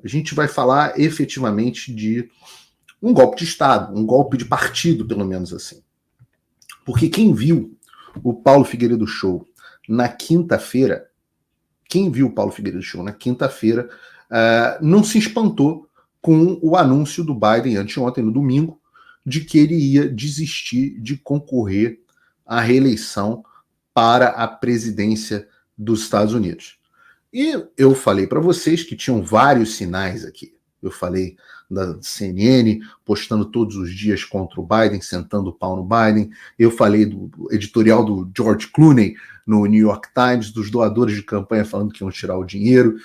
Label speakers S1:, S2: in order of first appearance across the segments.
S1: a gente vai falar efetivamente de um golpe de Estado, um golpe de partido, pelo menos assim. Porque quem viu o Paulo Figueiredo Show na quinta-feira, não se espantou com o anúncio do Biden anteontem, no domingo, de que ele ia desistir de concorrer à reeleição para a presidência dos Estados Unidos. E eu falei para vocês que tinham vários sinais aqui. Eu falei da CNN postando todos os dias contra o Biden, sentando o pau no Biden. Eu falei do editorial do George Clooney no New York Times, dos doadores de campanha falando que iam tirar o dinheiro.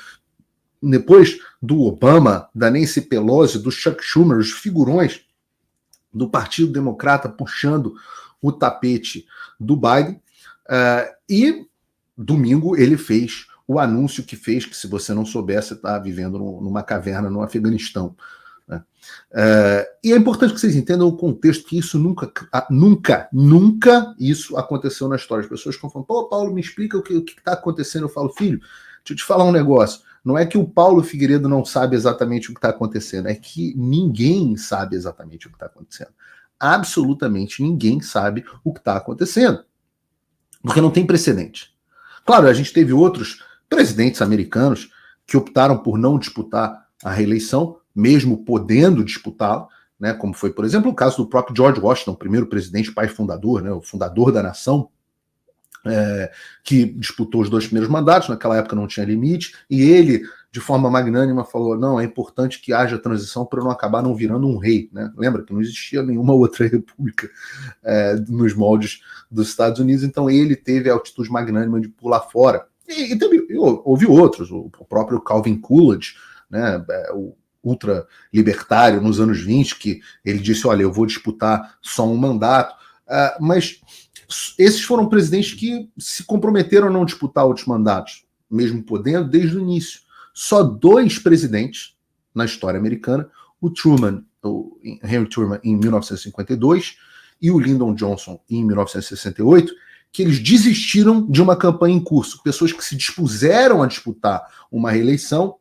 S1: Depois do Obama, da Nancy Pelosi, do Chuck Schumer, os figurões do Partido Democrata puxando o tapete do Biden. E domingo ele fez o anúncio que fez, que se você não soubesse, está vivendo numa caverna no Afeganistão. Né? E é importante que vocês entendam o contexto, que isso nunca isso aconteceu na história. As pessoas ficam falando, pô, Paulo, me explica o que está acontecendo. Eu falo, filho, deixa eu te falar um negócio. Não é que o Paulo Figueiredo não sabe exatamente o que está acontecendo, é que ninguém sabe exatamente o que está acontecendo. Absolutamente ninguém sabe o que está acontecendo. Porque não tem precedente. Claro, a gente teve outros presidentes americanos que optaram por não disputar a reeleição, mesmo podendo disputá-la, né, como foi, por exemplo, o caso do próprio George Washington, o primeiro presidente, pai fundador, né, o fundador da nação, que disputou os 2 primeiros mandatos. Naquela época não tinha limite, e ele, de forma magnânima, falou, não, é importante que haja transição para não acabar não virando um rei. Né? Lembra que não existia nenhuma outra república nos moldes dos Estados Unidos, então ele teve a atitude magnânima de pular fora. E também houve outros, o próprio Calvin Coolidge, né, o ultra-libertário nos anos 20, que ele disse, olha, eu vou disputar só um mandato, mas esses foram presidentes que se comprometeram a não disputar outros mandatos, mesmo podendo, desde o início. Só 2 presidentes na história americana, o Henry Truman em 1952 e o Lyndon Johnson em 1968, que eles desistiram de uma campanha em curso. Pessoas que se dispuseram a disputar uma reeleição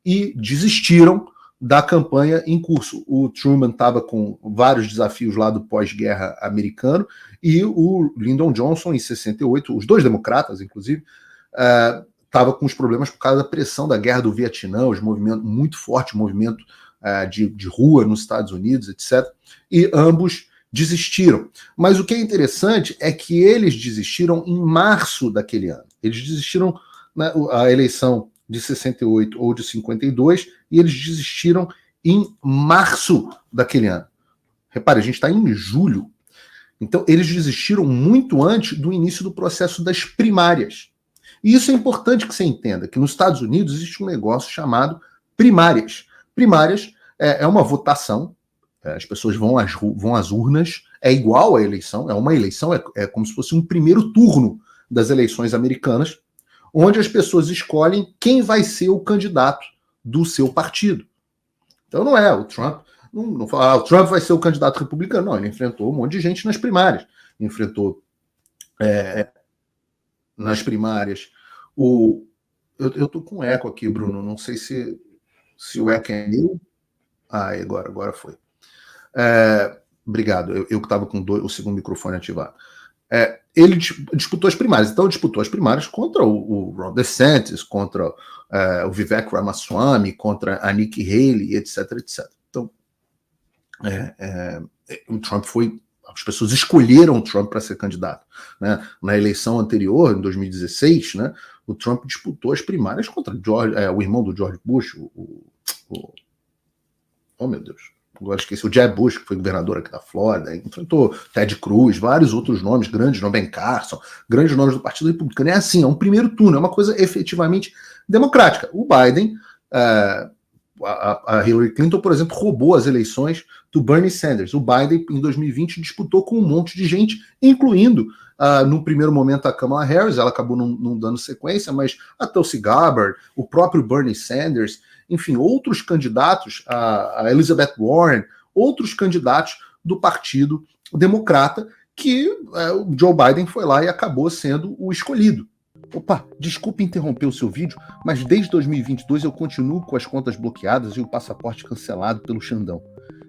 S1: e desistiram da campanha em curso. O Truman estava com vários desafios lá do pós-guerra americano, e o Lyndon Johnson, em 68, os 2 democratas, inclusive, estava com os problemas por causa da pressão da guerra do Vietnã, os movimentos muito forte, movimento de rua nos Estados Unidos, etc. E ambos desistiram. Mas o que é interessante é que eles desistiram em março daquele ano. Eles desistiram a eleição de 68 ou de 52, e eles desistiram em março daquele ano. Repare, a gente está em julho. Então, eles desistiram muito antes do início do processo das primárias. E isso é importante que você entenda, que nos Estados Unidos existe um negócio chamado primárias. Primárias é uma votação, as pessoas vão às urnas, é igual à eleição, é uma eleição, é como se fosse um primeiro turno das eleições americanas, onde as pessoas escolhem quem vai ser o candidato do seu partido. Então não é o Trump, não fala, o Trump vai ser o candidato republicano, não, ele enfrentou um monte de gente nas primárias, enfrentou nas primárias eu tô com eco aqui, Bruno, não sei se o eco é meu. Agora foi. Obrigado, eu que estava com o segundo microfone ativado. Ele disputou as primárias. Então, disputou as primárias contra o Ron DeSantis, contra o Vivek Ramaswamy, contra a Nikki Haley, etc, etc. Então, o Trump as pessoas escolheram o Trump para ser candidato. Né? Na eleição anterior, em 2016, né, o Trump disputou as primárias contra o irmão do George Bush, oh meu Deus, agora esqueci, o Jeb Bush, que foi governador aqui da Flórida, enfrentou Ted Cruz, vários outros nomes, grandes nomes, Ben Carson, grandes nomes do Partido Republicano. É assim, é um primeiro turno, é uma coisa efetivamente democrática. O Biden, a Hillary Clinton, por exemplo, roubou as eleições do Bernie Sanders. O Biden, em 2020, disputou com um monte de gente, incluindo, no primeiro momento, a Kamala Harris. Ela acabou não dando sequência, mas a Tulsi Gabbard, o próprio Bernie Sanders, enfim, outros candidatos, a Elizabeth Warren, outros candidatos do Partido Democrata, que o Joe Biden foi lá e acabou sendo o escolhido. Opa, desculpe interromper o seu vídeo, mas desde 2022 eu continuo com as contas bloqueadas e o passaporte cancelado pelo Xandão.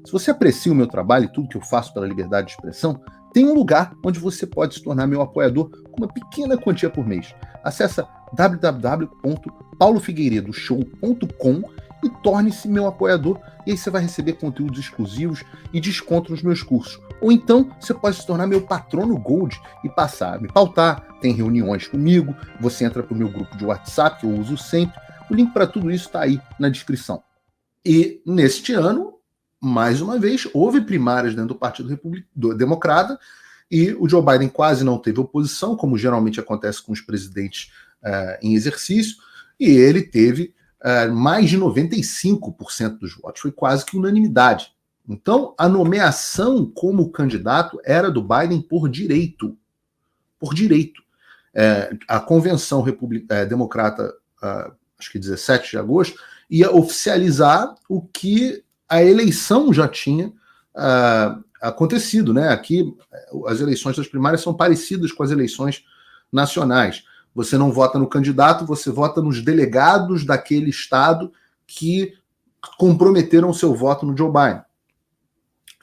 S1: Se você aprecia o meu trabalho e tudo que eu faço pela liberdade de expressão, tem um lugar onde você pode se tornar meu apoiador com uma pequena quantia por mês. Acesse www.paulofigueiredoshow.com e torne-se meu apoiador, e aí você vai receber conteúdos exclusivos e desconto nos meus cursos. Ou então você pode se tornar meu patrono Gold e passar a me pautar, tem reuniões comigo, você entra para o meu grupo de WhatsApp, que eu uso sempre. O link para tudo isso está aí na descrição. E neste ano, mais uma vez, houve primárias dentro do Partido Democrata, e o Joe Biden quase não teve oposição, como geralmente acontece com os presidentes em exercício, e ele teve mais de 95% dos votos, foi quase que unanimidade. Então, a nomeação como candidato era do Biden por direito. Por direito. A convenção democrata, acho que 17 de agosto, ia oficializar o que a eleição já tinha acontecido, né? Aqui, as eleições das primárias são parecidas com as eleições nacionais. Você não vota no candidato, você vota nos delegados daquele estado que comprometeram o seu voto no Joe Biden.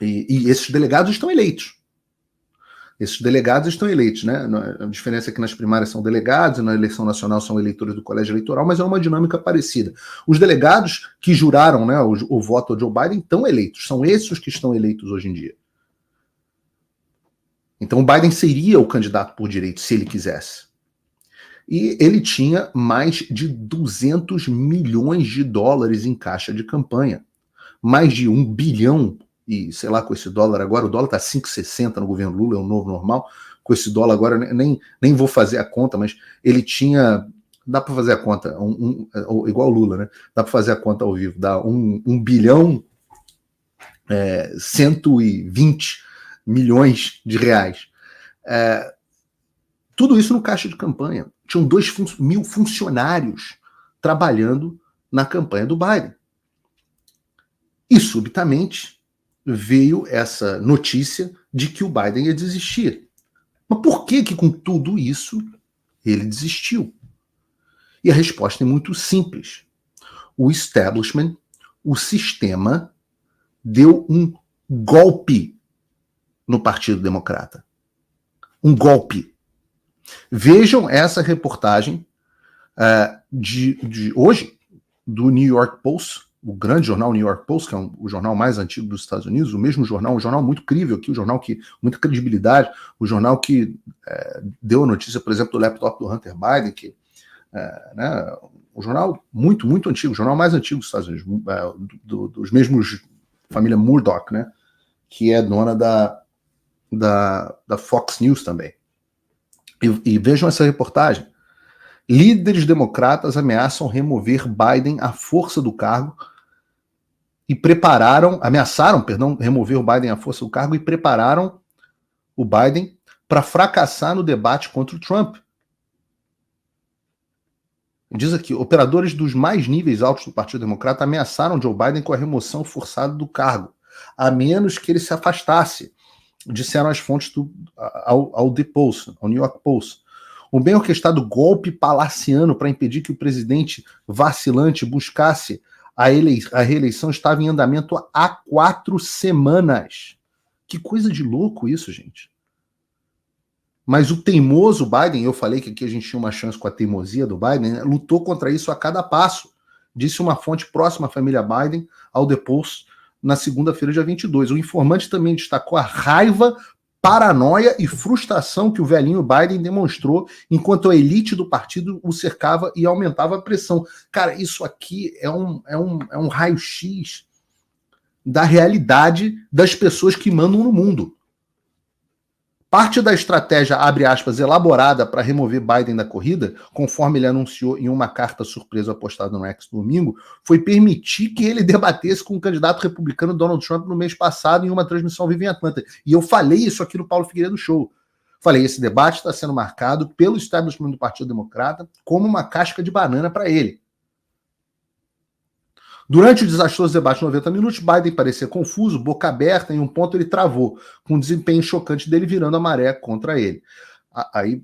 S1: E esses delegados estão eleitos. Esses delegados estão eleitos, né? A diferença é que nas primárias são delegados e na eleição nacional são eleitores do colégio eleitoral, mas é uma dinâmica parecida. Os delegados que juraram, né, o voto ao Joe Biden estão eleitos. São esses que estão eleitos hoje em dia. Então o Biden seria o candidato por direito se ele quisesse. E ele tinha mais de 200 milhões de dólares em caixa de campanha. Mais de 1 bilhão, e sei lá, com esse dólar agora, o dólar está 5,60 no governo Lula, é o novo normal. Com esse dólar agora, nem vou fazer a conta, mas ele tinha... Dá para fazer a conta, igual o Lula, né? Dá para fazer a conta ao vivo, dá 1 bilhão 120 milhões de reais. Tudo isso no caixa de campanha. Tinham 2.000 funcionários trabalhando na campanha do Biden. E, subitamente, veio essa notícia de que o Biden ia desistir. Mas por que com tudo isso ele desistiu? E a resposta é muito simples. O establishment, o sistema, deu um golpe no Partido Democrata. Um golpe. Vejam essa reportagem de hoje, do New York Post, o grande jornal New York Post, que é o jornal mais antigo dos Estados Unidos, o mesmo jornal, um jornal muito crível aqui, um jornal que muita credibilidade, o jornal que deu a notícia, por exemplo, do laptop do Hunter Biden, que né, um jornal muito, muito antigo, o jornal mais antigo dos Estados Unidos, dos mesmos família Murdoch, né, que é dona da Fox News também. E vejam essa reportagem. Líderes democratas ameaçam remover Biden à força do cargo e ameaçaram remover o Biden à força do cargo e prepararam o Biden para fracassar no debate contra o Trump. Diz aqui, operadores dos mais níveis altos do Partido Democrata ameaçaram Joe Biden com a remoção forçada do cargo, a menos que ele se afastasse, disseram as fontes ao The Post, ao New York Post. O bem orquestrado golpe palaciano para impedir que o presidente vacilante buscasse a reeleição estava em andamento há 4 semanas. Que coisa de louco isso, gente. Mas o teimoso Biden, eu falei que aqui a gente tinha uma chance com a teimosia do Biden, né, lutou contra isso a cada passo, disse uma fonte próxima à família Biden ao The Post na segunda-feira, dia 22. O informante também destacou a raiva, paranoia e frustração que o velhinho Biden demonstrou enquanto a elite do partido o cercava e aumentava a pressão. Cara, isso aqui é um raio-x da realidade das pessoas que mandam no mundo. Parte da estratégia, abre aspas, elaborada para remover Biden da corrida, conforme ele anunciou em uma carta surpresa postada no X domingo, foi permitir que ele debatesse com o candidato republicano Donald Trump no mês passado em uma transmissão ao vivo em Atlanta. E eu falei isso aqui no Paulo Figueiredo Show. Falei, esse debate está sendo marcado pelo establishment do Partido Democrata como uma casca de banana para ele. Durante o desastroso debate de 90 minutos, Biden parecia confuso, boca aberta, em um ponto ele travou, com o desempenho chocante dele virando a maré contra ele. Aí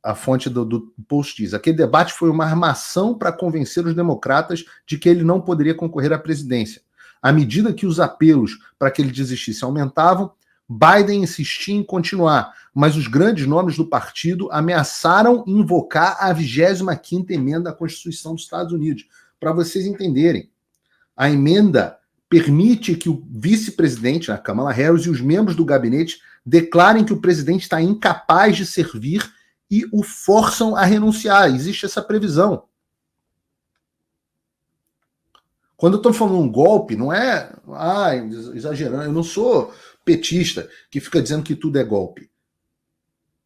S1: a fonte do post diz: aquele debate foi uma armação para convencer os democratas de que ele não poderia concorrer à presidência. À medida que os apelos para que ele desistisse aumentavam, Biden insistia em continuar, mas os grandes nomes do partido ameaçaram invocar a 25ª emenda da Constituição dos Estados Unidos. Para vocês entenderem, a emenda permite que o vice-presidente, a Kamala Harris, e os membros do gabinete declarem que o presidente está incapaz de servir e o forçam a renunciar. Existe essa previsão. Quando eu estou falando um golpe, não é exagerando, eu não sou petista que fica dizendo que tudo é golpe.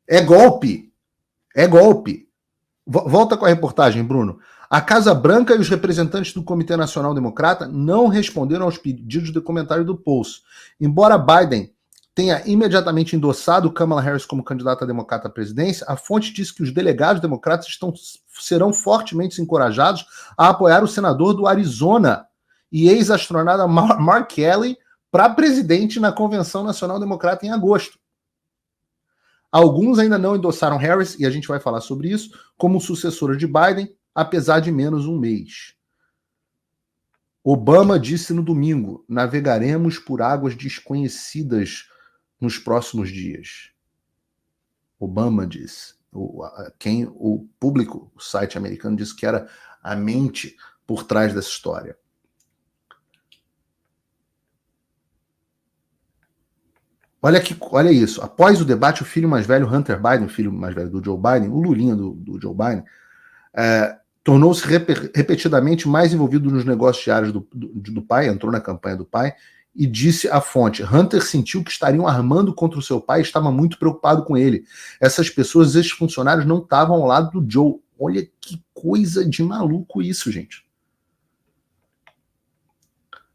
S1: É golpe. É golpe. Volta com a reportagem, Bruno. A Casa Branca e os representantes do Comitê Nacional Democrata não responderam aos pedidos de comentário do Pulse. Embora Biden tenha imediatamente endossado Kamala Harris como candidata democrata à presidência, a fonte diz que os delegados democratas serão fortemente encorajados a apoiar o senador do Arizona e ex-astronauta Mark Kelly para presidente na Convenção Nacional Democrata em agosto. Alguns ainda não endossaram Harris, e a gente vai falar sobre isso, como sucessora de Biden, apesar de menos um mês. Obama disse no domingo: navegaremos por águas desconhecidas nos próximos dias. Obama disse. O público, o site americano, disse que era a mente por trás dessa história. Olha isso. Após o debate, o filho mais velho, Hunter Biden, o filho mais velho do Joe Biden, o Lulinha do Joe Biden, tornou-se repetidamente mais envolvido nos negócios diários do pai, entrou na campanha do pai, e disse à fonte: Hunter sentiu que estariam armando contra o seu pai e estava muito preocupado com ele. Essas pessoas, esses funcionários, não estavam ao lado do Joe. Olha que coisa de maluco isso, gente.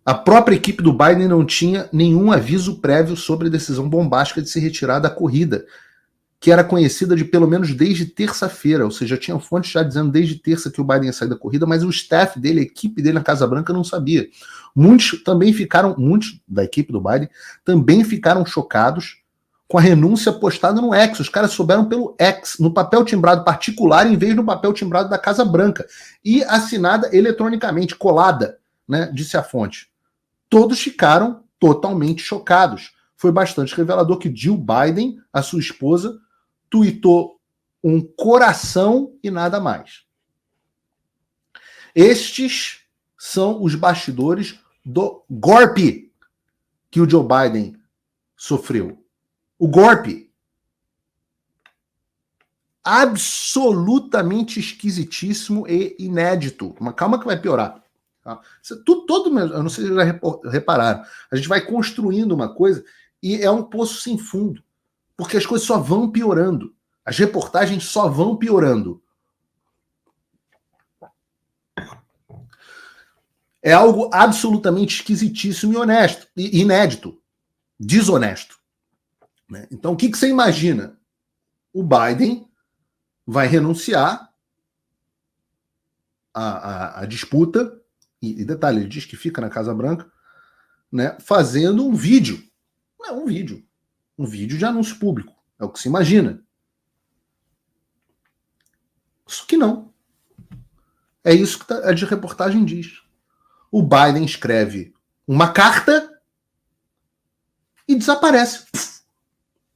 S1: A própria equipe do Biden não tinha nenhum aviso prévio sobre a decisão bombástica de se retirar da corrida, que era conhecida de pelo menos desde terça-feira, ou seja, tinha fontes já dizendo desde terça que o Biden ia sair da corrida, mas o staff dele, a equipe dele na Casa Branca não sabia. Muitos da equipe do Biden também ficaram chocados com a renúncia postada no X. Os caras souberam pelo X, no papel timbrado particular, em vez do papel timbrado da Casa Branca, e assinada eletronicamente, colada, né, disse a fonte. Todos ficaram totalmente chocados. Foi bastante revelador que Jill Biden, a sua esposa, tuitou um coração e nada mais. Estes são os bastidores do golpe que o Joe Biden sofreu. O golpe. Absolutamente esquisitíssimo e inédito. Mas calma que vai piorar. Eu não sei se vocês já repararam. A gente vai construindo uma coisa e é um poço sem fundo. Porque as coisas só vão piorando. As reportagens só vão piorando. É algo absolutamente esquisitíssimo e inédito. Desonesto. Né? Então, o que você imagina? O Biden vai renunciar à disputa. E detalhe, ele diz que fica na Casa Branca, né, fazendo um vídeo. Não, um vídeo de anúncio público. É o que se imagina. Só que não. É isso que a de reportagem diz. O Biden escreve uma carta e desaparece.